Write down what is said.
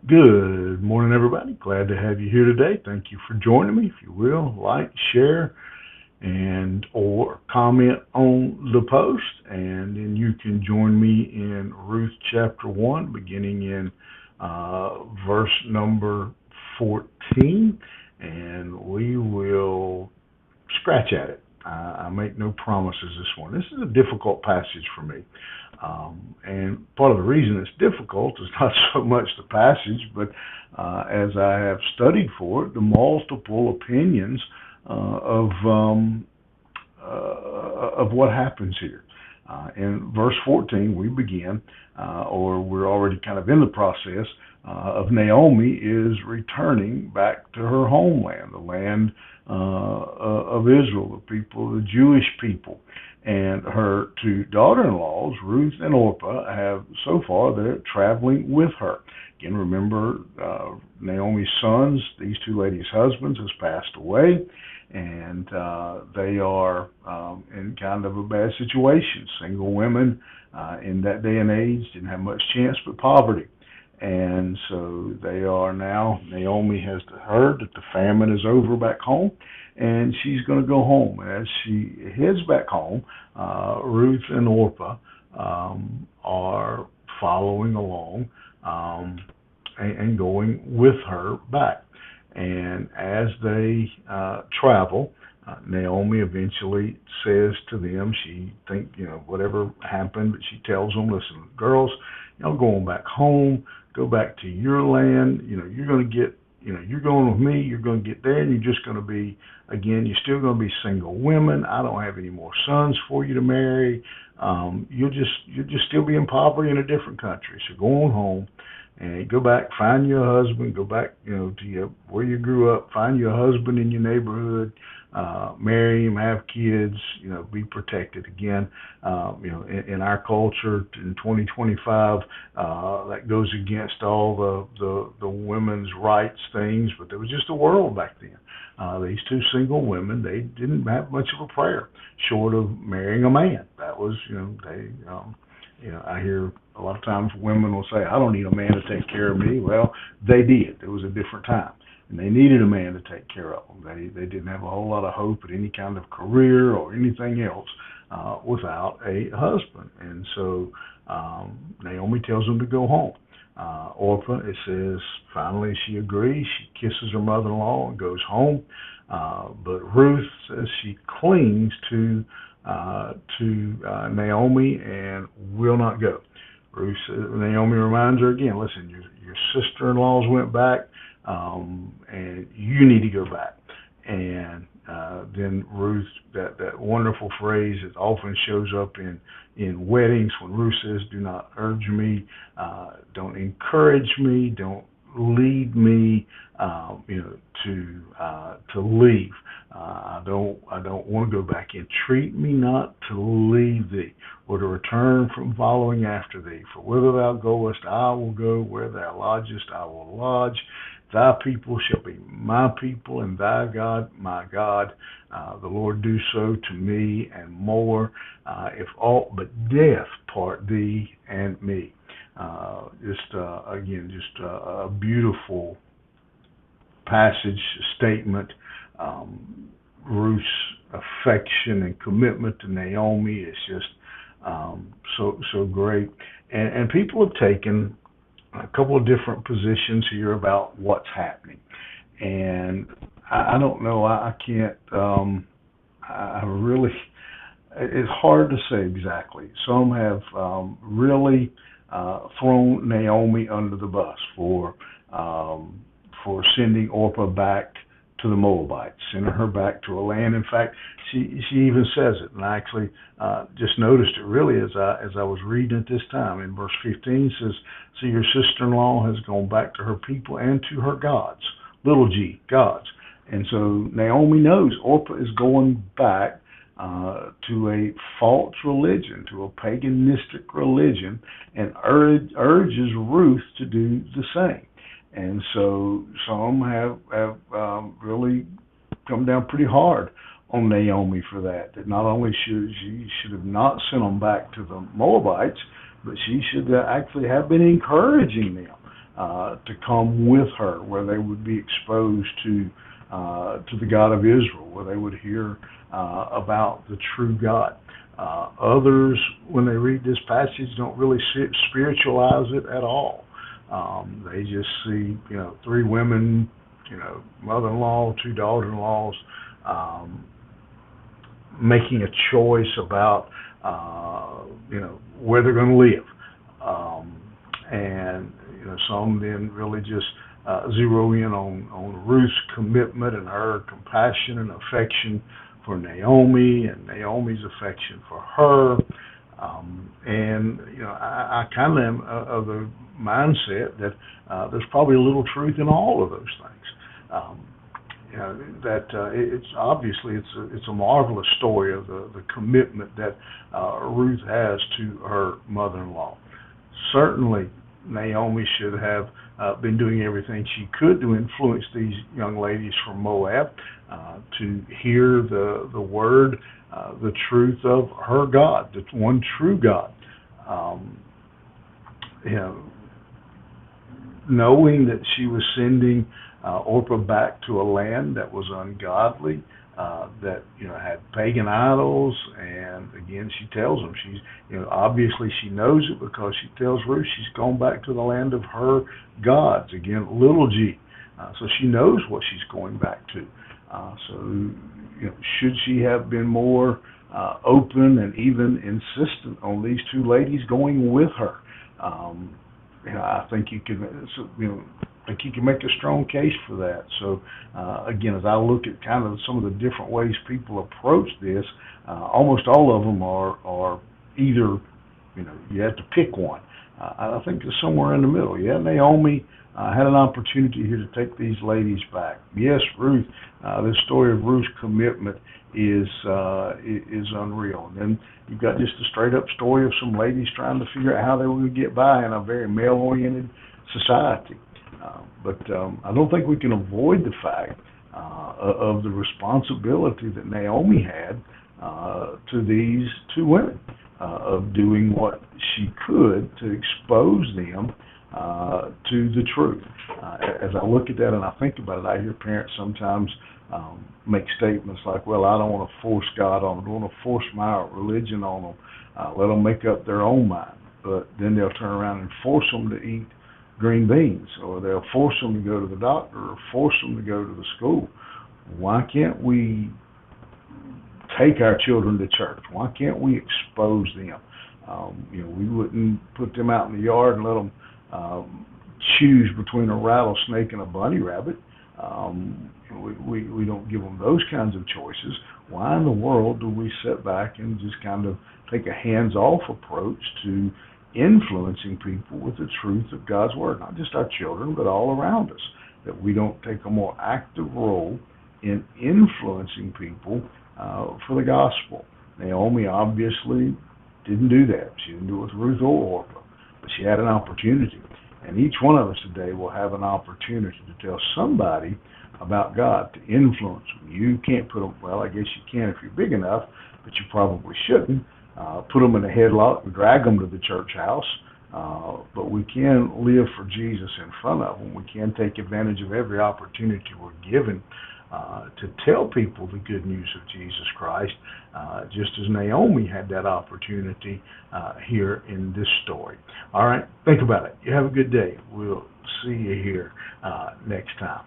Good morning, everybody. Glad to have you here today. Thank you for joining me. If you will, like, share, and or comment on the post, and then you can join me in Ruth chapter 1, beginning in verse number 14, and we will scratch at it. I make no promises this morning. This is a difficult passage for me. And part of the reason it's difficult is not so much the passage, but as I have studied for it, the multiple opinions of what happens here. In verse 14, we begin, or we're already kind of in the process of Naomi is returning back to her homeland, the land of Israel, the people, the Jewish people. And her two daughter-in-laws, Ruth and Orpah, have so far they're traveling with her. Again, remember Naomi's sons, these two ladies' husbands, has passed away, and they are in kind of a bad situation. Single women in that day and age didn't have much chance but poverty. And so they are now, Naomi has heard that the famine is over back home, and she's going to go home. As she heads back home, Ruth and Orpah are following along and going with her back. And as they travel, Naomi eventually says to them, she think, whatever happened, but she tells them, listen, girls, going back home, go back to your land, you're going to get, you're going with me, you're going to get there, and you're just going to be, again, you're still going to be single women. I don't have any more sons for you to marry. You'll just still be in poverty in a different country. So go on home and go back, find your husband, go back, to where you grew up, find your husband in your neighborhood, marry him, have kids, be protected. Again, in our culture in 2025, that goes against all the women's rights things, but there was just a world back then. These two single women, they didn't have much of a prayer short of marrying a man. That was, I hear a lot of times women will say, I don't need a man to take care of me. Well, they did. It was a different time. And they needed a man to take care of them. They didn't have a whole lot of hope at any kind of career or anything else without a husband. And so Naomi tells them to go home. Orpah, it says, finally she agrees. She kisses her mother-in-law and goes home. But Ruth says she clings to Naomi and will not go. Naomi reminds her again, listen, your sister-in-laws went back, and you need to go back. And then Ruth, that wonderful phrase that often shows up in weddings when Ruth says, do not urge me, don't encourage me, don't lead me, to leave. I don't want to go back. Entreat me not to leave thee, or to return from following after thee. For whither thou goest, I will go. Where thou lodgest, I will lodge. Thy people shall be my people, and thy God my God. The Lord do so to me and more, if aught but death part thee and me. Just a beautiful passage, statement. Ruth's affection and commitment to Naomi is just so great. And people have taken a couple of different positions here about what's happening. And I don't know, I can't, I really, it's hard to say exactly. Some have really thrown Naomi under the bus for sending Orpah back to the Moabites, sending her back to a land. In fact, she even says it, and I actually just noticed it really as I was reading it this time. In verse 15 says, "See, your sister-in-law has gone back to her people and to her gods, little g, gods." And so Naomi knows Orpah is going back to a false religion, to a paganistic religion, and urges Ruth to do the same. And so some have really come down pretty hard on Naomi for that. That not only should have not sent them back to the Moabites, but she should actually have been encouraging them to come with her, where they would be exposed to the God of Israel, where they would hear about the true God. Others, when they read this passage, don't really spiritualize it at all. They just see, three women, mother-in-law, two daughter-in-laws, making a choice about, where they're going to live. And some then really just zero in on Ruth's commitment and her compassion and affection for Naomi and Naomi's affection for her. I kind of am of the mindset that there's probably a little truth in all of those things. It's obviously it's a marvelous story of the commitment that Ruth has to her mother-in-law. Certainly, Naomi should have been doing everything she could to influence these young ladies from Moab to hear the word, the truth of her God, the one true God. Knowing that she was sending Orpah back to a land that was ungodly, that had pagan idols, and again she tells them she's obviously she knows it because she tells Ruth she's gone back to the land of her gods, again little g, so she knows what she's going back to. Should she have been more open and even insistent on these two ladies going with her? I think you can make a strong case for that. So again, as I look at kind of some of the different ways people approach this, almost all of them are either you have to pick one. I think it's somewhere in the middle. Yeah, Naomi had an opportunity here to take these ladies back. Yes, Ruth. This story of Ruth's commitment is unreal. And then you've got just a straight up story of some ladies trying to figure out how they were going to get by in a very male oriented society. But I don't think we can avoid the fact of the responsibility that Naomi had to these two women, of doing what she could to expose them to the truth. As I look at that and I think about it, I hear parents sometimes make statements like, well, I don't want to force God on them, I don't want to force my religion on them, let them make up their own mind. But then they'll turn around and force them to eat green beans, or they'll force them to go to the doctor, or force them to go to the school. Why can't we take our children to church? Why can't we expose them? We wouldn't put them out in the yard and let them choose between a rattlesnake and a bunny rabbit. We don't give them those kinds of choices. Why in the world do we sit back and just kind of take a hands-off approach to influencing people with the truth of God's Word? Not just our children, but all around us. That we don't take a more active role in influencing people for the gospel. Naomi obviously didn't do that. She didn't do it with Ruth or Orpah, but she had an opportunity. And each one of us today will have an opportunity to tell somebody about God, to influence them. You can't put them, well, I guess you can if you're big enough, but you probably shouldn't. Put them in a headlock and drag them to the church house. But we can live for Jesus in front of them. We can take advantage of every opportunity we're given to tell people the good news of Jesus Christ, just as Naomi had that opportunity here in this story. All right, think about it. You have a good day. We'll see you here next time.